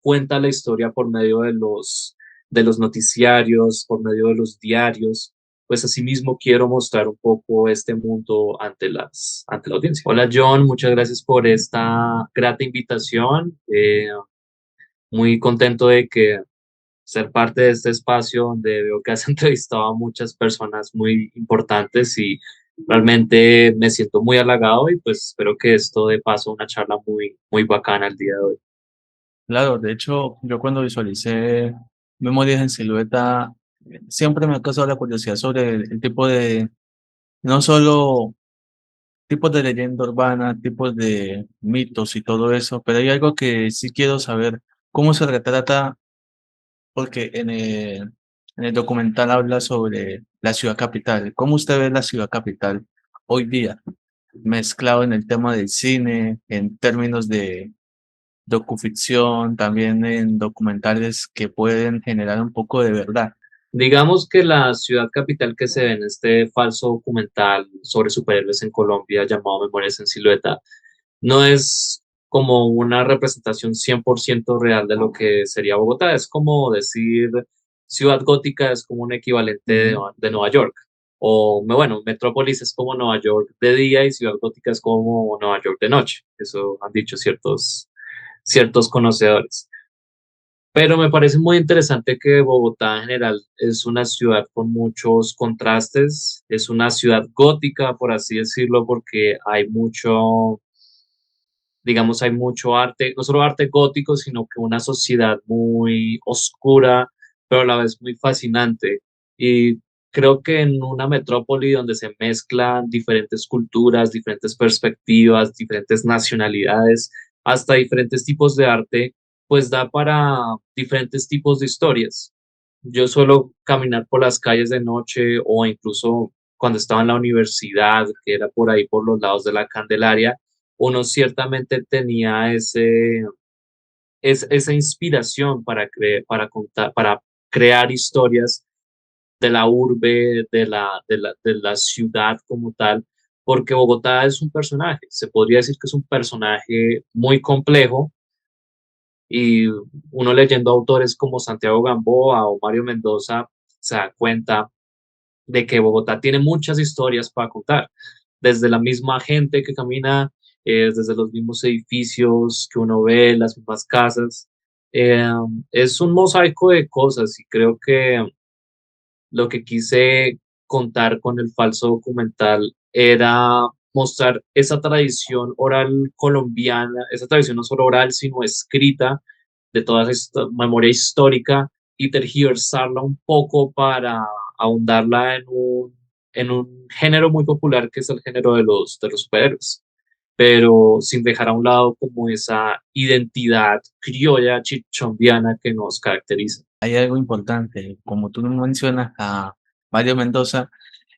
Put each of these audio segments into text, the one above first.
cuenta la historia por medio de los noticiarios, por medio de los diarios, pues asimismo quiero mostrar un poco este mundo ante la audiencia. Hola John, muchas gracias por esta grata invitación. Muy contento de que ser parte de este espacio donde veo que has entrevistado a muchas personas muy importantes y realmente me siento muy halagado y pues espero que esto dé paso a una charla muy bacana el día de hoy. Claro, de hecho, yo cuando visualicé Memorias en Silueta, siempre me ha causado la curiosidad sobre el tipo de, no solo tipos de leyenda urbana, tipos de mitos y todo eso, pero hay algo que sí quiero saber, cómo se retrata, porque en el documental habla sobre la ciudad capital, cómo usted ve la ciudad capital hoy día, mezclado en el tema del cine, en términos de docuficción, también en documentales que pueden generar un poco de verdad. Digamos que la ciudad capital que se ve en este falso documental sobre superhéroes en Colombia llamado Memorias en Silueta no es como una representación 100% real de lo que sería Bogotá. Es como decir Ciudad Gótica es como un equivalente Ujú. de Nueva York. O, bueno, Metrópolis es como Nueva York de día y Ciudad Gótica es como Nueva York de noche. Eso han dicho ciertos conocedores. Pero me parece muy interesante que Bogotá en general es una ciudad con muchos contrastes, es una ciudad gótica, por así decirlo, porque hay mucho, digamos, hay mucho arte, no solo arte gótico, sino que una sociedad muy oscura, pero a la vez muy fascinante. Y creo que en una metrópoli donde se mezclan diferentes culturas, diferentes perspectivas, diferentes nacionalidades, hasta diferentes tipos de arte, pues da para diferentes tipos de historias. Yo suelo caminar por las calles de noche o incluso cuando estaba en la universidad, que era por ahí por los lados de la Candelaria, uno ciertamente tenía esa inspiración para contar, para crear historias de la urbe, de la ciudad como tal, porque Bogotá es un personaje, se podría decir que es un personaje muy complejo y uno leyendo autores como Santiago Gamboa o Mario Mendoza se da cuenta de que Bogotá tiene muchas historias para contar, desde la misma gente que camina, desde los mismos edificios que uno ve, las mismas casas. Eh, es un mosaico de cosas y creo que lo que quise contar con el falso documental era mostrar esa tradición oral colombiana, esa tradición no solo oral, sino escrita, de toda esta memoria histórica y tergiversarla un poco para ahondarla en un género muy popular que es el género de los superhéroes, pero sin dejar a un lado como esa identidad criolla chichondiana que nos caracteriza. Hay algo importante, como tú mencionas a Mario Mendoza,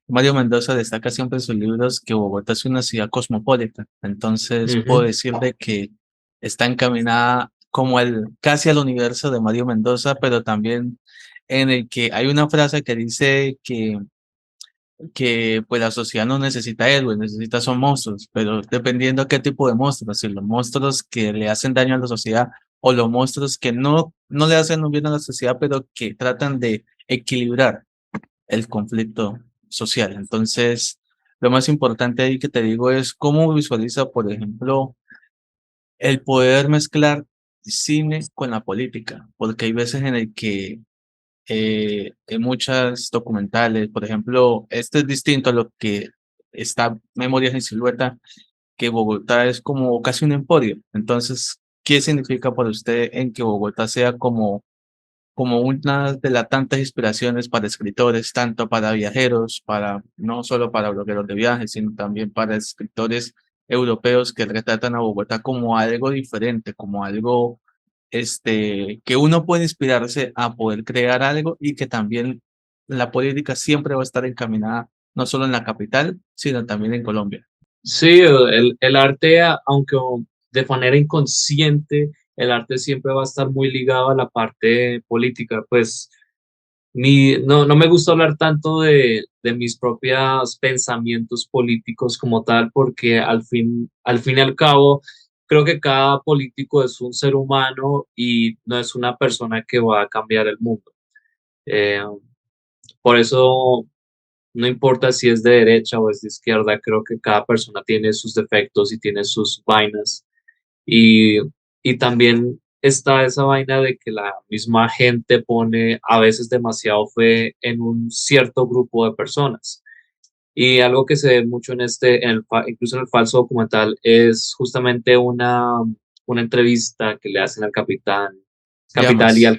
Mario Mendoza destaca siempre en sus libros que Bogotá es una ciudad cosmopolita, entonces puedo Ujú. decir de que está encaminada como casi al universo de Mario Mendoza, pero también en el que hay una frase que dice que pues la sociedad no necesita héroes, necesita son monstruos, pero dependiendo qué tipo de monstruos, si los monstruos que le hacen daño a la sociedad o los monstruos que no le hacen un bien a la sociedad, pero que tratan de equilibrar el conflicto social. Entonces, lo más importante ahí que te digo es cómo visualiza, por ejemplo, el poder mezclar cine con la política, porque hay veces en el que en muchas documentales, por ejemplo, este es distinto a lo que está Memorias en Silueta, que Bogotá es como casi un emporio. Entonces, ¿qué significa para usted en que Bogotá sea como una de las tantas inspiraciones para escritores, tanto para viajeros, no solo para blogueros de viajes, sino también para escritores europeos que retratan a Bogotá como algo diferente, como algo que uno puede inspirarse a poder crear algo y que también la política siempre va a estar encaminada no solo en la capital, sino también en Colombia. Sí, el arte, aunque de manera inconsciente, el arte siempre va a estar muy ligado a la parte política. Pues no me gusta hablar tanto de mis propios pensamientos políticos como tal, porque al fin y al cabo creo que cada político es un ser humano y no es una persona que va a cambiar el mundo. Eh, por eso no importa si es de derecha o es de izquierda, creo que cada persona tiene sus defectos y tiene sus vainas. Y, y también está esa vaina de que la misma gente pone a veces demasiado fe en un cierto grupo de personas. Y algo que se ve mucho en incluso en el falso documental, es justamente una entrevista que le hacen al capitán y Llamas. al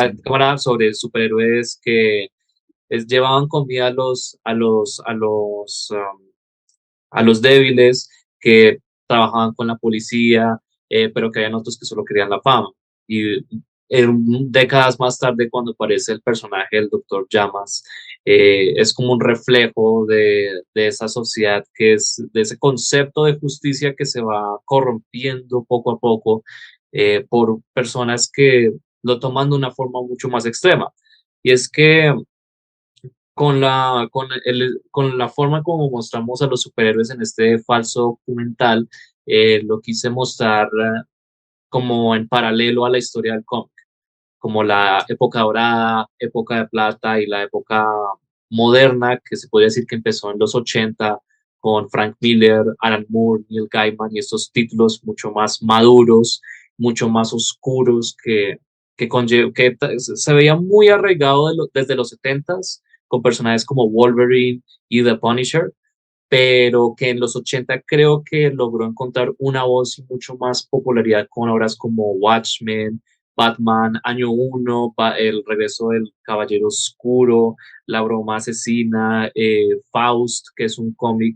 Así. camarada sobre superhéroes que llevaban comida a los débiles, que trabajaban con la policía, pero que habían otros que solo querían la fama. Y décadas más tarde, cuando aparece el personaje del Doctor Llamas, es como un reflejo de esa sociedad, de ese concepto de justicia que se va corrompiendo poco a poco por personas que lo toman de una forma mucho más extrema. Y es que con la forma como mostramos a los superhéroes en este falso documental, lo quise mostrar como en paralelo a la historia del cómic, como la época dorada, época de plata y la época moderna, que se podría decir que empezó en los 80 con Frank Miller, Alan Moore, Neil Gaiman y estos títulos mucho más maduros, mucho más oscuros se veía muy arraigado desde los 70s con personajes como Wolverine y The Punisher, pero que en los 80 creo que logró encontrar una voz y mucho más popularidad con obras como Watchmen, Batman, Año Uno, El regreso del Caballero Oscuro, La broma asesina, Faust, que es un cómic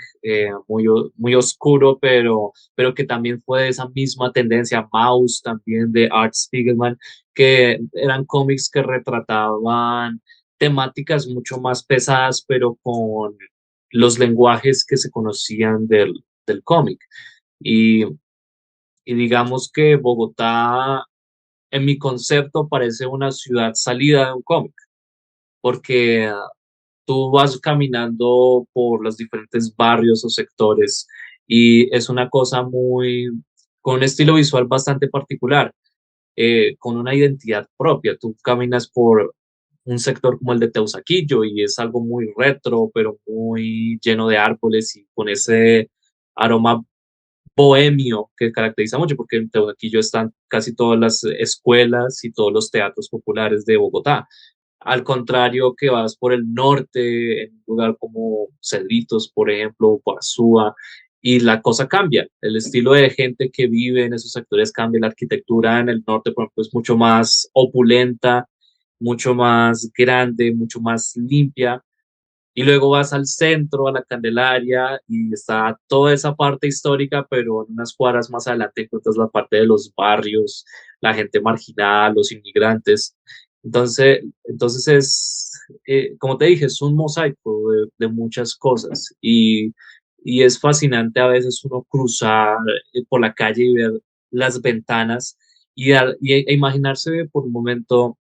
muy oscuro, pero que también fue de esa misma tendencia, Mouse también de Art Spiegelman, que eran cómics que retrataban temáticas mucho más pesadas, pero con los lenguajes que se conocían del cómic. Y, y digamos que Bogotá, en mi concepto, parece una ciudad salida de un cómic, porque tú vas caminando por los diferentes barrios o sectores y es una cosa con un estilo visual bastante particular, con una identidad propia. Tú caminas por un sector como el de Teusaquillo y es algo muy retro, pero muy lleno de árboles y con ese aroma bohemio que caracteriza mucho, porque en Teusaquillo están casi todas las escuelas y todos los teatros populares de Bogotá. Al contrario que vas por el norte, en un lugar como Cedritos, por ejemplo, o Porazúa, y la cosa cambia. El estilo de gente que vive en esos sectores cambia. La arquitectura en el norte, por ejemplo, es mucho más opulenta, mucho más grande, mucho más limpia. Y luego vas al centro, a la Candelaria, y está toda esa parte histórica, pero en unas cuadras más adelante encuentras la parte de los barrios, la gente marginada, los inmigrantes. Entonces como te dije, es un mosaico de muchas cosas y es fascinante a veces uno cruzar por la calle y ver las ventanas e imaginarse por un momento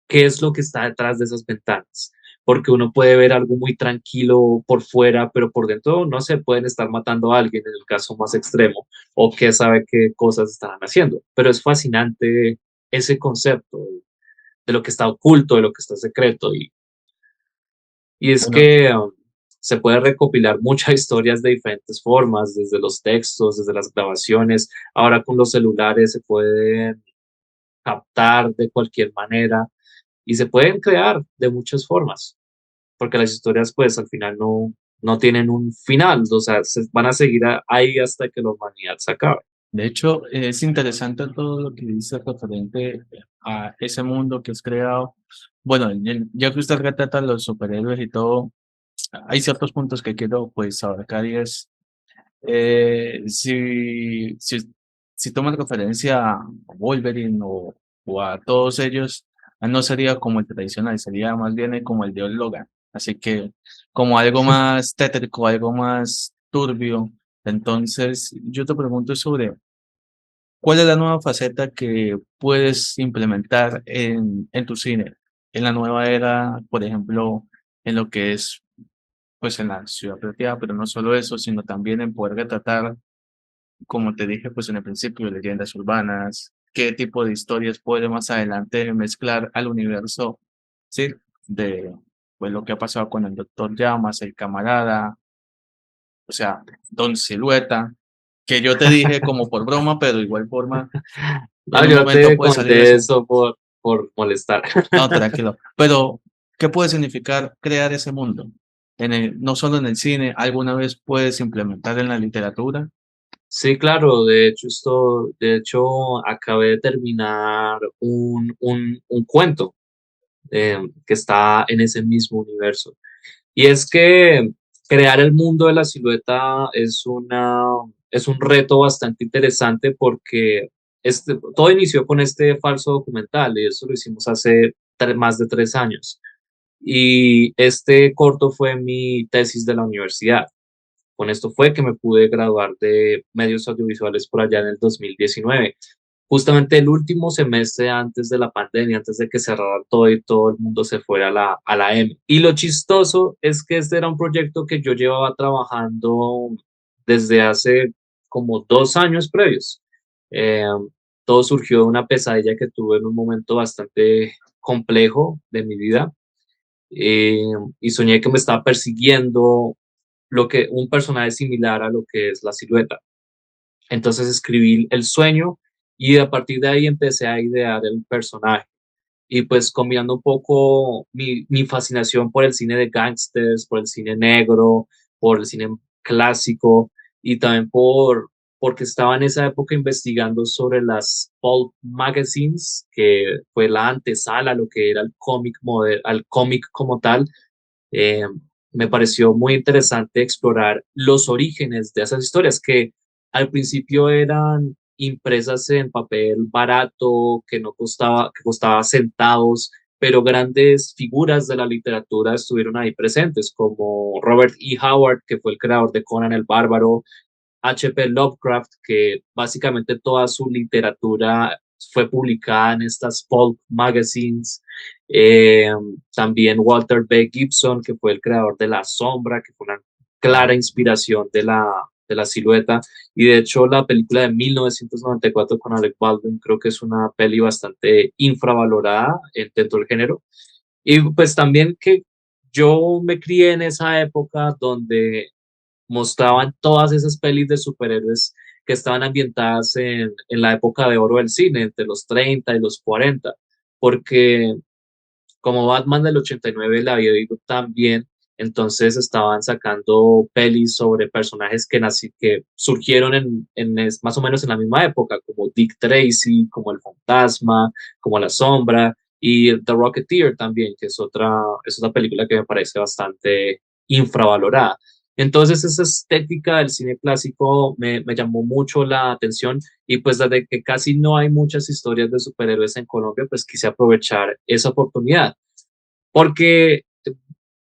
qué es lo que está detrás de esas ventanas, porque uno puede ver algo muy tranquilo por fuera, pero por dentro, no se pueden estar matando a alguien en el caso más extremo, o que sabe qué cosas están haciendo. Pero es fascinante ese concepto de lo que está oculto, de lo que está secreto, y es Bueno, que se puede recopilar muchas historias de diferentes formas, desde los textos, desde las grabaciones, ahora con los celulares se pueden captar de cualquier manera y se pueden crear de muchas formas, porque las historias pues al final no tienen un final, o sea, van a seguir ahí hasta que la humanidad se acabe. de hecho, es interesante todo lo que dice referente a ese mundo que has creado. Bueno, ya que usted retrata los superhéroes y todo, hay ciertos puntos que quiero pues abarcar y es, si tomas referencia a Wolverine o a todos ellos, no sería como el tradicional, sería más bien como el de Logan. Así que como algo más tétrico, algo más turbio. Entonces, yo te pregunto sobre ¿cuál es la nueva faceta que puedes implementar en tu cine? En la nueva era, por ejemplo, en lo que es, pues, en la ciudad plateada, pero no solo eso, sino también en poder retratar como te dije, pues en el principio, leyendas urbanas, qué tipo de historias puede más adelante mezclar al universo, sí, de pues lo que ha pasado con el Doctor Llamas, el camarada, o sea, Don Silueta, que yo te dije como por broma, pero de igual forma, No, en un yo momento te puede salir comenté ese. eso por molestar. No, tranquilo. Pero, ¿qué puede significar crear ese mundo? No solo en el cine, ¿alguna vez puedes implementar en la literatura? Sí, claro, de hecho, acabé de terminar un cuento que está en ese mismo universo. Y es que crear el mundo de la silueta es un reto bastante interesante porque todo inició con este falso documental y eso lo hicimos hace más de 3 años. Y este corto fue mi tesis de la universidad. Con esto fue que me pude graduar de medios audiovisuales por allá en el 2019, justamente el último semestre antes de la pandemia, antes de que cerrara todo y todo el mundo se fuera a la M. Y lo chistoso es que este era un proyecto que yo llevaba trabajando desde hace como 2 años previos. Eh, Todo surgió de una pesadilla que tuve en un momento bastante complejo de mi vida eh, y soñé que me estaba persiguiendo un personaje similar a lo que es la silueta. Entonces escribí el sueño y a partir de ahí empecé a idear el personaje. Y pues combinando un poco mi fascinación por el cine de gangsters, por el cine negro, por el cine clásico y también porque estaba en esa época investigando sobre las pulp magazines, que fue la antesala a lo que era al cómic como tal. eh, Me pareció muy interesante explorar los orígenes de esas historias que al principio eran impresas en papel barato, que costaba centavos, pero grandes figuras de la literatura estuvieron ahí presentes, como Robert E. Howard, que fue el creador de Conan el Bárbaro, H.P. Lovecraft, que básicamente toda su literatura fue publicada en estas pulp magazines. Eh, También Walter B. Gibson, que fue el creador de La Sombra, que fue una clara inspiración de la silueta. Y de hecho, la película de 1994 con Alec Baldwin creo que es una peli bastante infravalorada dentro del género. Y pues también que yo me crié en esa época donde mostraban todas esas pelis de superhéroes que estaban ambientadas en la época de oro del cine, entre los 30 y los 40, porque como Batman del 89 le había ido tan bien, entonces estaban sacando pelis sobre personajes que surgieron más o menos en la misma época, como Dick Tracy, como El Fantasma, como La Sombra, y The Rocketeer también, que es otra película que me parece bastante infravalorada. Entonces esa estética del cine clásico me llamó mucho la atención y pues desde que casi no hay muchas historias de superhéroes en Colombia, pues quise aprovechar esa oportunidad. Porque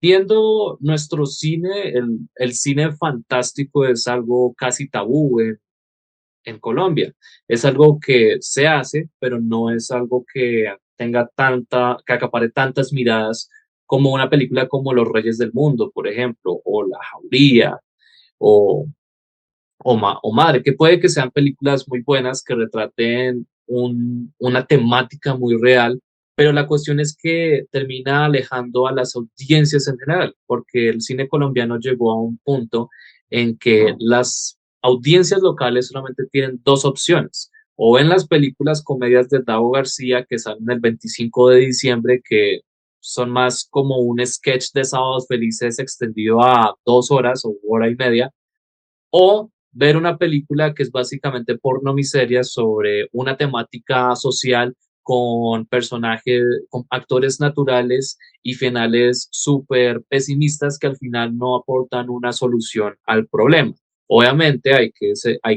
viendo nuestro cine, el cine fantástico es algo casi tabú en Colombia. Es algo que se hace, pero no es algo que que acapare tantas miradas como una película como Los Reyes del Mundo, por ejemplo, o La Jauría, o o Madre, que puede que sean películas muy buenas que retraten una temática muy real, pero la cuestión es que termina alejando a las audiencias en general, porque el cine colombiano llegó a un punto en que las audiencias locales solamente tienen dos opciones. O ven las películas comedias de Davo García que salen el 25 de diciembre, que son más como un sketch de Sábados Felices extendido a 2 horas o hora y media, o ver una película que es básicamente porno miseria sobre una temática social con personajes, con actores naturales y finales súper pesimistas que al final no aportan una solución al problema. Obviamente hay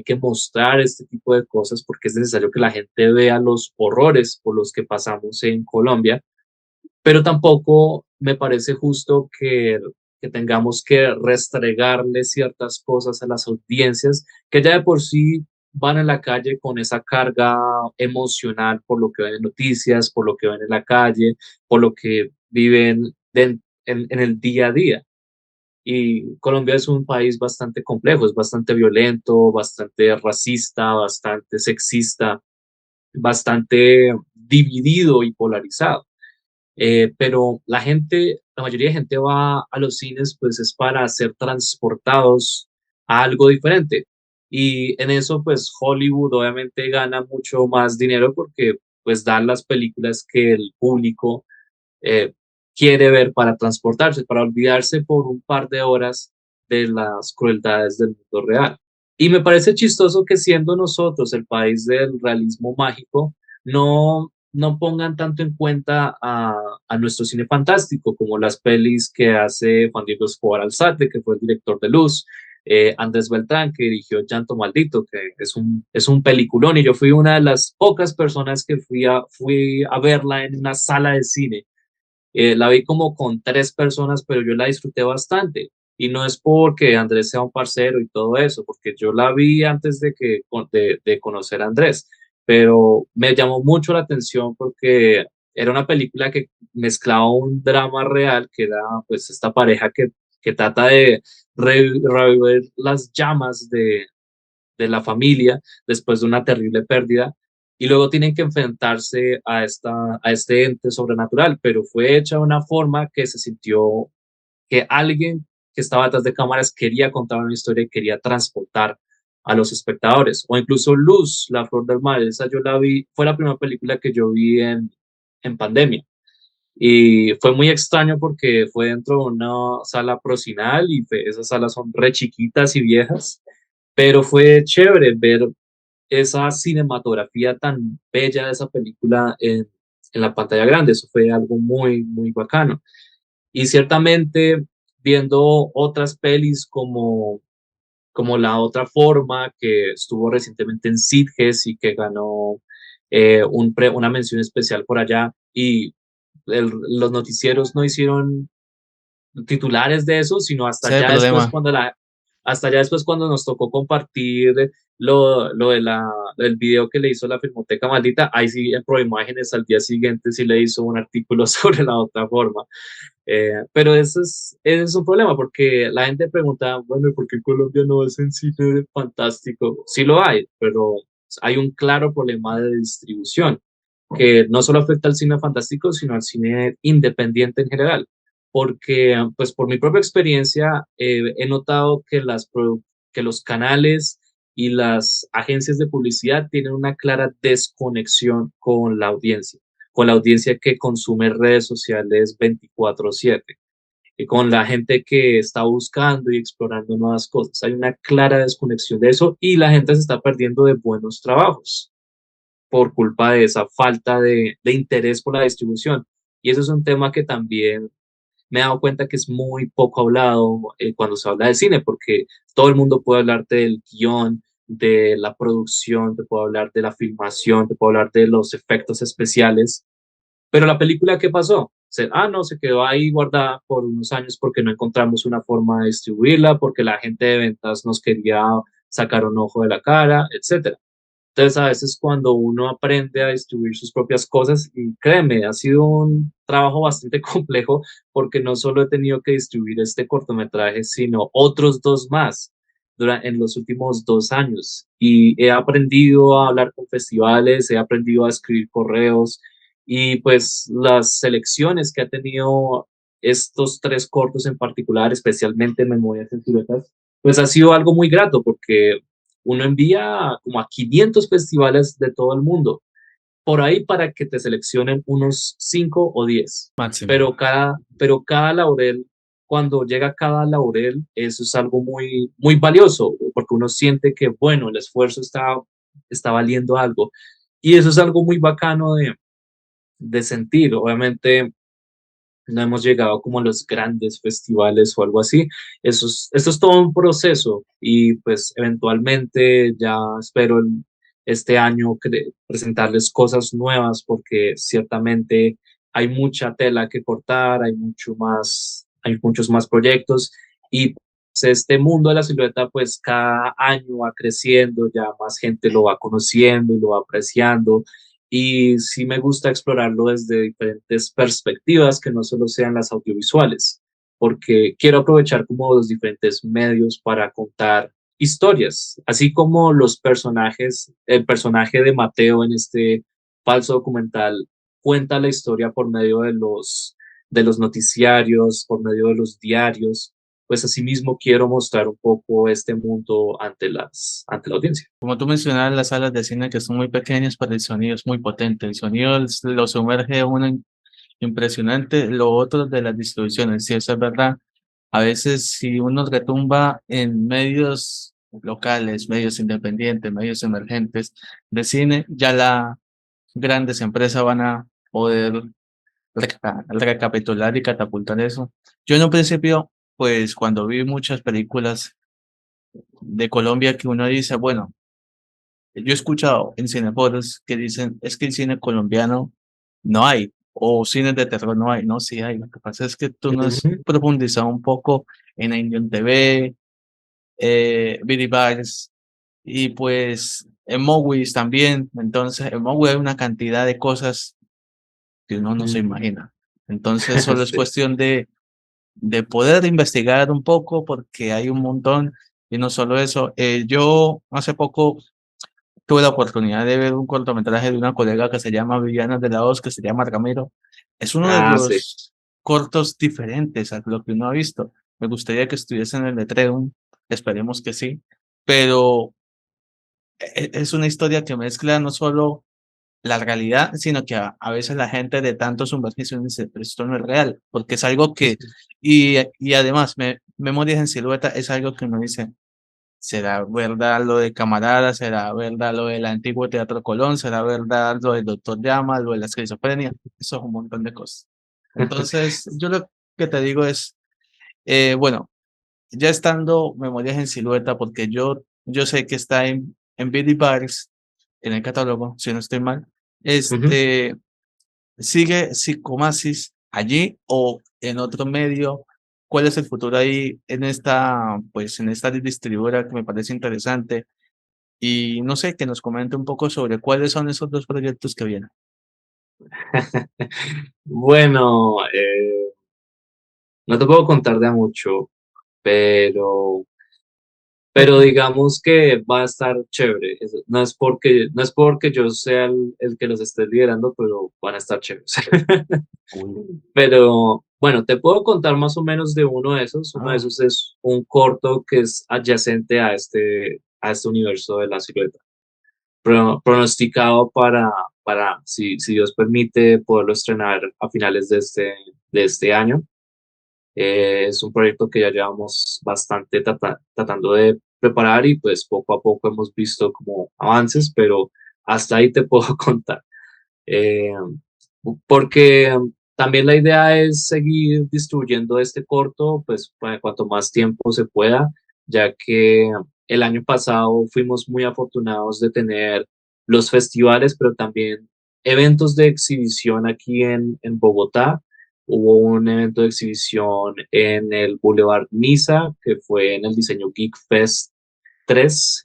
que mostrar este tipo de cosas porque es necesario que la gente vea los horrores por los que pasamos en Colombia, pero tampoco me parece justo que tengamos que restregarle ciertas cosas a las audiencias que ya de por sí van en la calle con esa carga emocional por lo que ven en noticias, por lo que ven en la calle, por lo que viven en el día a día. Y Colombia es un país bastante complejo, es bastante violento, bastante racista, bastante sexista, bastante dividido y polarizado. Pero la mayoría de gente va a los cines pues es para ser transportados a algo diferente. Y en eso pues Hollywood obviamente gana mucho más dinero porque pues dan las películas que el público eh, quiere ver para transportarse, para olvidarse por un par de horas de las crueldades del mundo real. Y me parece chistoso que siendo nosotros el país del realismo mágico, no pongan tanto en cuenta a nuestro cine fantástico, como las pelis que hace Juan Diego Escobar Alzate, que fue el director de Luz, Andrés Beltrán, que dirigió Llanto Maldito, que es un peliculón, y yo fui una de las pocas personas que fui a verla en una sala de cine. La vi como con tres personas, pero yo la disfruté bastante. Y no es porque Andrés sea un parcero y todo eso, porque yo la vi antes de conocer a Andrés, pero me llamó mucho la atención porque era una película que mezclaba un drama real, que era pues esta pareja que trata de revivir las llamas de la familia después de una terrible pérdida y luego tienen que enfrentarse a este ente sobrenatural, pero fue hecha de una forma que se sintió que alguien que estaba atrás de cámaras quería contar una historia y quería transportar a los espectadores. O incluso Luz, La Flor del Mal, esa yo la vi, fue la primera película que yo vi en pandemia. Y fue muy extraño porque fue dentro de una sala procinal y esas salas son re chiquitas y viejas, pero fue chévere ver esa cinematografía tan bella de esa película en la pantalla grande. Eso fue algo muy, muy bacano. Y ciertamente viendo otras pelis como La Otra Forma, que estuvo recientemente en Sitges y que ganó una mención especial por allá, y los noticieros no hicieron titulares de eso, sino Ese es el problema. hasta ya después cuando nos tocó compartir lo de del video que le hizo la Filmoteca Maldita, ahí sí en Proimágenes al día siguiente sí le hizo un artículo sobre La Otra Forma. Pero ese es un problema porque la gente pregunta, bueno, ¿y por qué Colombia no es en cine fantástico? Sí lo hay, pero hay un claro problema de distribución que no solo afecta al cine fantástico, sino al cine independiente en general. Porque, pues por mi propia experiencia, he notado que los canales y las agencias de publicidad tienen una clara desconexión con la audiencia que consume redes sociales 24/7 y con la gente que está buscando y explorando nuevas cosas. Hay una clara desconexión de eso y la gente se está perdiendo de buenos trabajos por culpa de esa falta de interés por la distribución. Y eso es un tema que también me he dado cuenta que es muy poco hablado cuando se habla de cine, porque todo el mundo puede hablarte del guión, de la producción, te puedo hablar de la filmación, te puedo hablar de los efectos especiales, pero la película, ¿qué pasó? No, se quedó ahí guardada por unos años porque no encontramos una forma de distribuirla, porque la gente de ventas nos quería sacar un ojo de la cara, etcétera. Entonces, a veces cuando uno aprende a distribuir sus propias cosas, y créeme, ha sido un trabajo bastante complejo porque no solo he tenido que distribuir este cortometraje, sino otros dos más en los últimos 2 años. Y he aprendido a hablar con festivales, he aprendido a escribir correos y pues las selecciones que ha tenido estos tres cortos en particular, especialmente Memorias en Siluetas, pues ha sido algo muy grato porque uno envía como a 500 festivales de todo el mundo, por ahí para que te seleccionen unos 5 o 10. Máximo. Pero cada laurel, cuando llega cada laurel, eso es algo muy, muy valioso, porque uno siente que, bueno, el esfuerzo está valiendo algo. Y eso es algo muy bacano de sentir. Obviamente, no hemos llegado como a los grandes festivales o algo así. Esto es todo un proceso y pues eventualmente ya espero este año presentarles cosas nuevas porque ciertamente hay mucha tela que cortar, hay muchos más proyectos y pues, este mundo de la silueta pues cada año va creciendo, ya más gente lo va conociendo y lo va apreciando y sí me gusta explorarlo desde diferentes perspectivas que no solo sean las audiovisuales, porque quiero aprovechar como los diferentes medios para contar historias, así como los personajes, el personaje de Mateo en este falso documental cuenta la historia por medio de los noticiarios, por medio de los diarios, pues asimismo quiero mostrar un poco este mundo ante la audiencia. Como tú mencionabas, las salas de cine que son muy pequeñas, pero el sonido es muy potente. El sonido lo sumerge a uno impresionante. Lo otro de las distribuciones, si eso es verdad. A veces si uno retumba en medios locales, medios independientes, medios emergentes de cine, ya las grandes empresas van a poder recapitular y catapultar eso. Yo en un principio, pues cuando vi muchas películas de Colombia que uno dice, bueno, yo he escuchado en cineforos que dicen, es que el cine colombiano no hay, o cines de terror no hay, no, sí hay. Lo que pasa es que tú no has Ujú, profundizado un poco en Indian TV, Billy Bags y pues en Movies también. Entonces, en Movies hay una cantidad de cosas que uno no se ujú. imagina. Entonces, solo es Sí. cuestión de poder investigar un poco porque hay un montón. Y no solo eso, yo hace poco tuve la oportunidad de ver un cortometraje de una colega que se llama Viviana de la Hoz, que se llama Ramiro. Es uno de Ah, sí. los cortos diferentes a lo que uno ha visto. Me gustaría que estuviese en el Letreum, esperemos que sí, pero es una historia que mezcla no solo la realidad, sino que a veces la gente de tanto sumergirse dice, pero esto no es real, porque es algo que, y además, Memorias en Silueta es algo que uno dice, ¿será verdad lo de Camarada? ¿Será verdad lo del antiguo Teatro Colón? ¿Será verdad lo del Doctor Llama? ¿Lo de la esquizofrenia? Eso es un montón de cosas. Entonces, yo lo que te digo es, bueno, ya estando Memorias en Silueta, porque yo sé que está en BD Bars, en el catálogo, si no estoy mal, Ujú. este, ¿sigue Psicomasis allí o en otro medio? ¿Cuál es el futuro ahí en esta, pues, en esta distribuidora que me parece interesante? Y no sé, que nos comente un poco sobre cuáles son esos dos proyectos que vienen. Bueno, no te puedo contar de mucho, pero, pero digamos que va a estar chévere. No es porque yo sea el que los esté liderando, pero van a estar chéveres. Uy. Pero bueno, te puedo contar más o menos de uno de esos. Uno de Ah, esos es un corto que es adyacente a este universo de la silueta. Pronosticado si Dios permite, poderlo estrenar a finales de este año. Es un proyecto que ya llevamos bastante tratando de preparar y pues poco a poco hemos visto como avances, pero hasta ahí te puedo contar. Eh, Porque también la idea es seguir distribuyendo este corto, pues para cuanto más tiempo se pueda, ya que el año pasado fuimos muy afortunados de tener los festivales, pero también eventos de exhibición aquí en Bogotá. Hubo un evento de exhibición en el Boulevard Niza, que fue en el Diseño Geek Fest 3.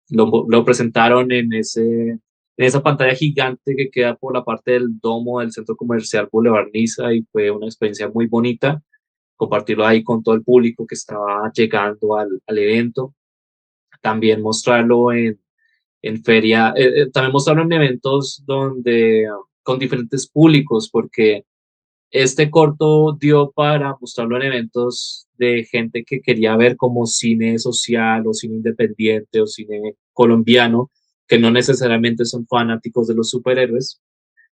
Lo presentaron en esa pantalla gigante que queda por la parte del domo del centro comercial Boulevard Niza y fue una experiencia muy bonita compartirlo ahí con todo el público que estaba llegando al evento. También mostrarlo en feria, también mostrarlo en eventos donde con diferentes públicos, porque este corto dio para mostrarlo en eventos de gente que quería ver como cine social o cine independiente o cine colombiano, que no necesariamente son fanáticos de los superhéroes.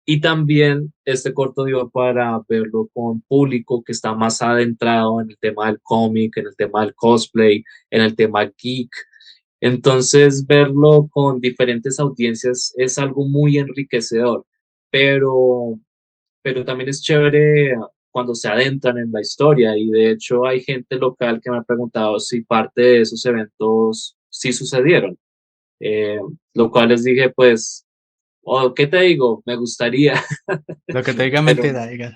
Y también este corto dio para verlo con público que está más adentrado en el tema del cómic, en el tema del cosplay, en el tema geek. Entonces, verlo con diferentes audiencias es algo muy enriquecedor, pero también es chévere cuando se adentran en la historia y de hecho hay gente local que me ha preguntado si parte de esos eventos sí sucedieron, eh, lo cual les dije pues, oh, ¿qué te digo? Me gustaría, lo que te diga pero, mentira, diga.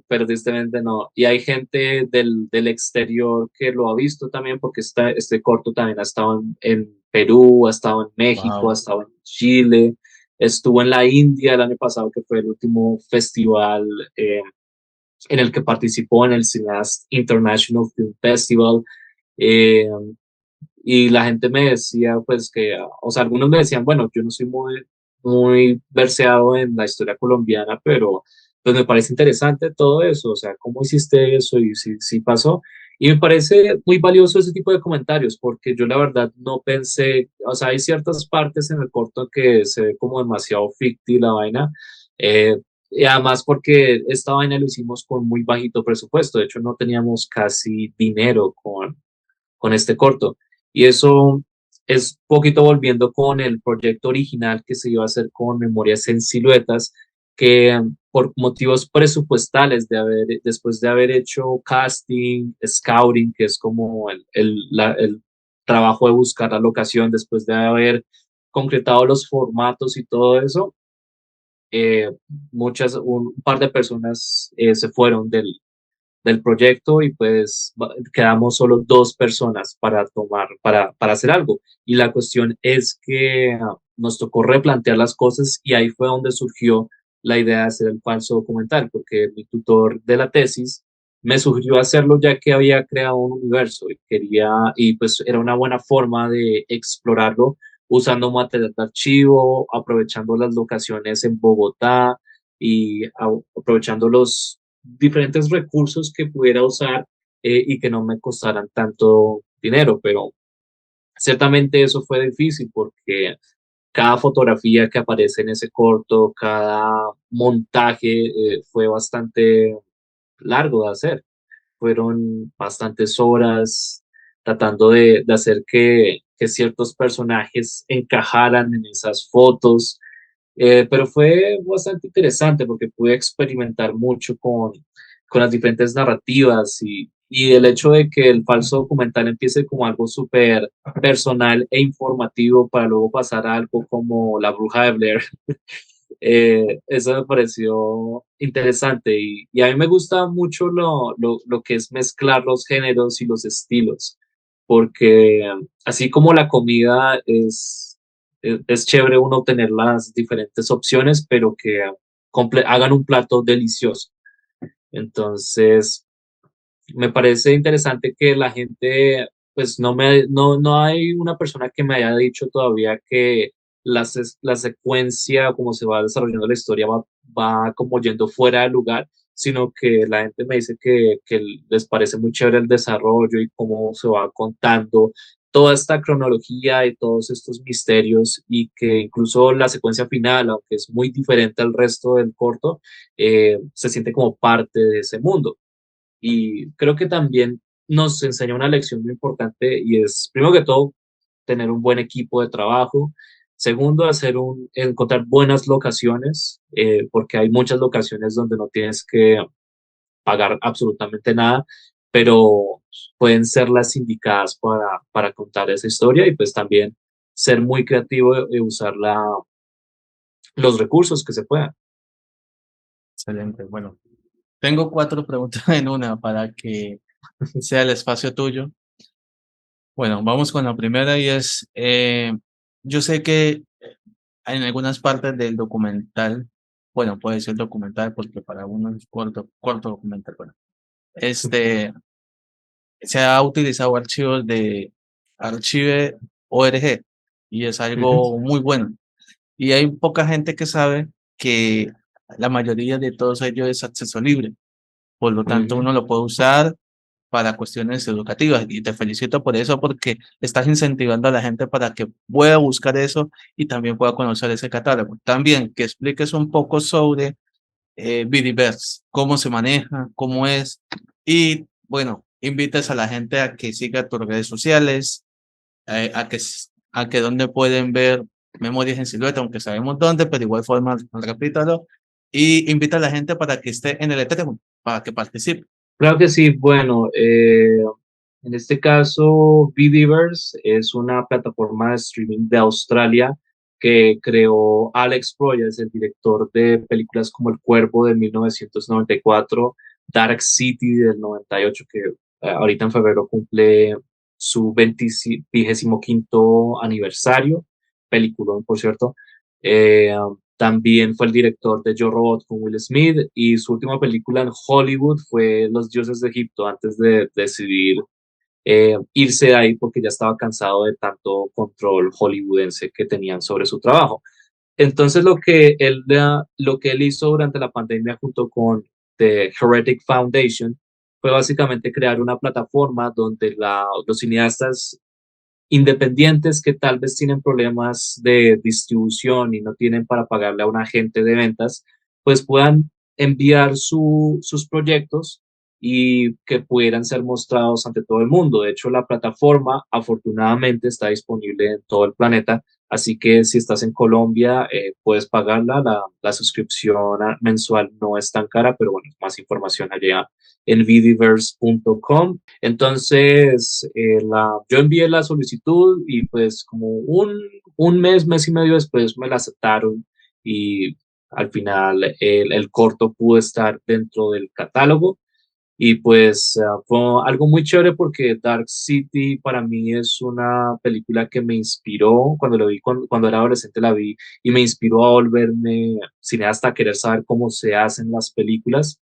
pero tristemente no. Y hay gente del exterior que lo ha visto también porque este corto también ha estado en Perú, ha estado en México, ha Wow. estado en Chile. Estuvo en la India el año pasado, que fue el último festival en el que participó en el Cineast International Film Festival. eh, y la gente me decía, pues que, o sea, algunos me decían, bueno, yo no soy muy verseado en la historia colombiana, pero pues me parece interesante todo eso, o sea, ¿cómo hiciste eso? Y si pasó. Y me parece muy valioso ese tipo de comentarios, porque yo la verdad no pensé, o sea, hay ciertas partes en el corto que se ve como demasiado ficti la vaina, y además porque esta vaina lo hicimos con muy bajito presupuesto, de hecho no teníamos casi dinero con este corto. Y eso es poquito volviendo con el proyecto original que se iba a hacer con Memorias en Siluetas, que por motivos presupuestales, después de haber hecho casting, scouting, que es como el trabajo de buscar la locación, después de haber concretado los formatos y todo eso, eh, un par de personas se fueron del proyecto y pues quedamos solo dos personas para hacer algo. Y la cuestión es que nos tocó replantear las cosas y ahí fue donde surgió la idea de hacer el falso documental, porque mi tutor de la tesis me sugirió hacerlo ya que había creado un universo y y pues era una buena forma de explorarlo usando material de archivo, aprovechando las locaciones en Bogotá y aprovechando los diferentes recursos que pudiera usar y que no me costaran tanto dinero, pero ciertamente eso fue difícil porque cada fotografía que aparece en ese corto, cada montaje fue bastante largo de hacer. Fueron bastantes horas tratando de hacer que ciertos personajes encajaran en esas fotos, pero fue bastante interesante porque pude experimentar mucho con las diferentes narrativas y el hecho de que el falso documental empiece como algo súper personal e informativo para luego pasar a algo como La Bruja de Blair. Eso me pareció interesante y a mí me gusta mucho lo que es mezclar los géneros y los estilos, porque así como la comida es chévere uno tener las diferentes opciones, pero que hagan un plato delicioso. Entonces, me parece interesante que la gente, pues no hay una persona que me haya dicho todavía que la secuencia, como se va desarrollando la historia, va como yendo fuera del lugar, sino que la gente me dice que les parece muy chévere el desarrollo y cómo se va contando toda esta cronología y todos estos misterios y que incluso la secuencia final, aunque es muy diferente al resto del corto, se siente como parte de ese mundo. Y creo que también nos enseña una lección muy importante y es, primero que todo, tener un buen equipo de trabajo. Segundo, encontrar buenas locaciones, porque hay muchas locaciones donde no tienes que pagar absolutamente nada, pero pueden ser las indicadas para contar esa historia y pues también ser muy creativo y usar los recursos que se puedan. Excelente. Bueno, tengo 4 preguntas en una para que sea el espacio tuyo. Bueno, vamos con la primera y es, yo sé que en algunas partes del documental, bueno, puede ser documental porque para uno es corto documental, bueno, este, se ha utilizado archivos de Archive.org y es Ujú, algo muy bueno. Y hay poca gente que sabe que la mayoría de todos ellos es acceso libre. Por lo tanto, ujú. uno lo puede usar para cuestiones educativas y te felicito por eso porque estás incentivando a la gente para que pueda buscar eso y también pueda conocer ese catálogo. También que expliques un poco sobre Vidiverse, cómo se maneja, cómo es y bueno, invites a la gente a que siga tus redes sociales, a que donde pueden ver Memorias en Silueta, aunque sabemos dónde, pero igual forma, repítalo, y invita a la gente para que esté en el Ethereum, para que participe. Claro que sí. Bueno, en este caso, Vidiverse es una plataforma de streaming de Australia que creó Alex Proyas, el director de películas como El Cuervo de 1994, Dark City del 98, que ahorita en febrero cumple su 25º aniversario, peliculón, por cierto. También fue el director de Yo Robot con Will Smith y su última película en Hollywood fue Los Dioses de Egipto antes de decidir irse de ahí porque ya estaba cansado de tanto control hollywoodense que tenían sobre su trabajo. Entonces lo que él hizo durante la pandemia junto con The Heretic Foundation fue básicamente crear una plataforma donde los cineastas independientes que tal vez tienen problemas de distribución y no tienen para pagarle a un agente de ventas, pues puedan enviar sus proyectos y que pudieran ser mostrados ante todo el mundo. De hecho, la plataforma afortunadamente está disponible en todo el planeta, así que si estás en Colombia, puedes pagarla. La suscripción mensual no es tan cara, pero bueno, más información allá en vidiverse.com. Entonces, yo envié la solicitud y pues como un mes y medio después me la aceptaron y al final el corto pudo estar dentro del catálogo y pues fue algo muy chévere porque Dark City para mí es una película que me inspiró cuando lo vi, cuando era adolescente la vi y me inspiró a volverme cineasta, a querer saber cómo se hacen las películas.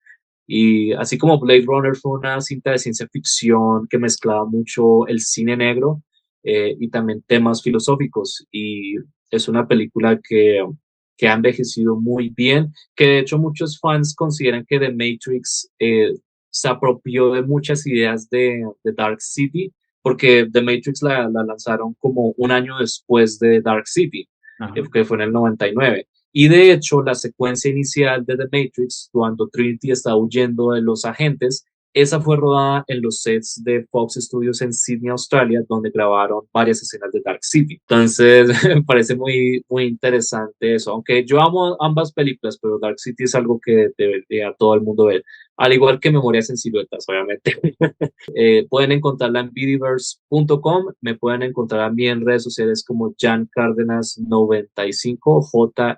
Y así como Blade Runner fue una cinta de ciencia ficción que mezclaba mucho el cine negro y también temas filosóficos. Y es una película que ha envejecido muy bien, que de hecho muchos fans consideran que The Matrix se apropió de muchas ideas de Dark City, porque The Matrix la lanzaron como un año después de Dark City, Ajá. que fue en el 99. Y de hecho, la secuencia inicial de The Matrix, cuando Trinity está huyendo de los agentes, esa fue rodada en los sets de Fox Studios en Sydney, Australia, donde grabaron varias escenas de Dark City. Entonces, me parece muy interesante eso. Aunque yo amo ambas películas, pero Dark City es algo que debería todo el mundo ver. Al igual que Memorias en Siluetas, obviamente. Pueden encontrarla en vidiverse.com. Me pueden encontrar a mí en redes sociales como Jan Cárdenas 95, Jan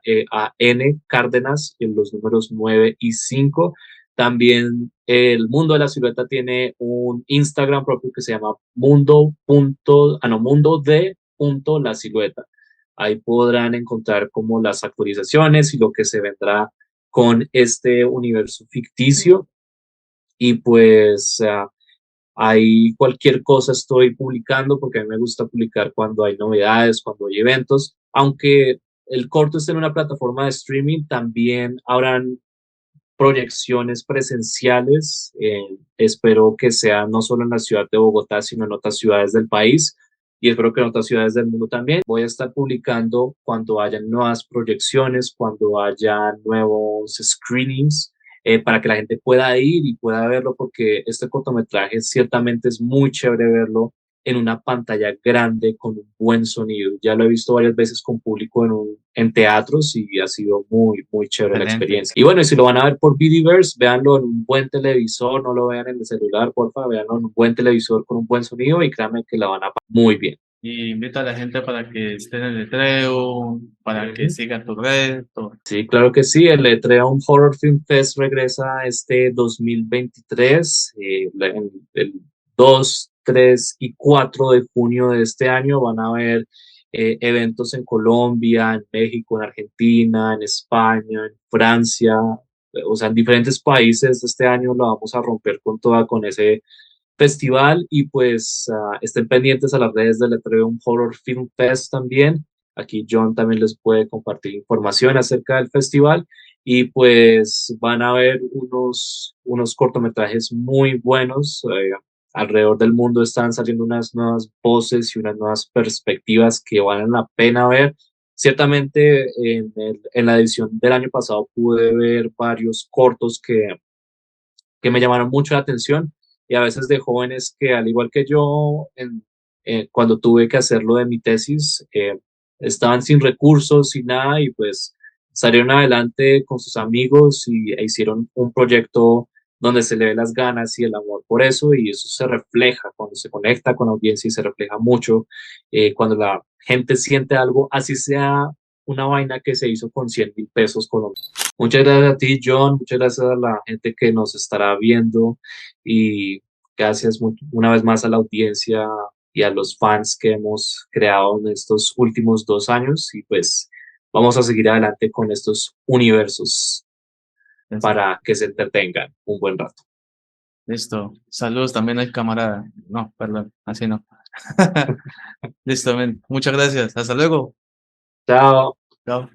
Cárdenas, en los números 9 y 5. También el Mundo de la Silueta tiene un Instagram propio que se llama mundo de punto la silueta. Ahí podrán encontrar como las actualizaciones y lo que se vendrá con este universo ficticio. Y pues ahí cualquier cosa estoy publicando porque a mí me gusta publicar cuando hay novedades, cuando hay eventos. Aunque el corto esté en una plataforma de streaming, también habrán proyecciones presenciales. Espero que sea no solo en la ciudad de Bogotá, sino en otras ciudades del país y espero que en otras ciudades del mundo también. Voy a estar publicando cuando haya nuevas proyecciones, cuando haya nuevos screenings, para que la gente pueda ir y pueda verlo, porque este cortometraje ciertamente es muy chévere verlo en una pantalla grande con un buen sonido. Ya lo he visto varias veces con público en teatros y ha sido muy chévere la Excelente. experiencia. Y bueno, y si lo van a ver por Vidiverse, véanlo en un buen televisor, no lo vean en el celular, porfa, véanlo en un buen televisor con un buen sonido y créanme que la van a pasar muy bien. Y invito a la gente para que esté en el letreo, para que Ujú. sigan tu red, todo. Sí, claro que sí. El Letreon Horror Film Fest regresa este 2023, el 2, 3 y 4 de junio de este año. Van a haber eventos en Colombia, en México, en Argentina, en España, en Francia, o sea, en diferentes países. Este año lo vamos a romper con toda con ese festival y pues estén pendientes a las redes del Letreon Horror Film Fest también. Aquí John también les puede compartir información acerca del festival y pues van a ver unos cortometrajes muy buenos. Alrededor del mundo están saliendo unas nuevas voces y unas nuevas perspectivas que valen la pena ver. Ciertamente en la edición del año pasado pude ver varios cortos que me llamaron mucho la atención y a veces de jóvenes que al igual que yo, cuando tuve que hacerlo de mi tesis, estaban sin recursos, sin nada y pues salieron adelante con sus amigos e hicieron un proyecto donde se le ve las ganas y el amor por eso y eso se refleja cuando se conecta con la audiencia y se refleja mucho cuando la gente siente algo, así sea una vaina que se hizo con 100.000 pesos colombianos. Muchas gracias a ti, John. Muchas gracias a la gente que nos estará viendo y gracias una vez más a la audiencia y a los fans que hemos creado en estos últimos 2 años. Y pues vamos a seguir adelante con estos universos Listo. para que se entretengan un buen rato. Listo. Saludos también al camarada. No, perdón, así no. Listo, men. Muchas gracias. Hasta luego. Chao. Chao.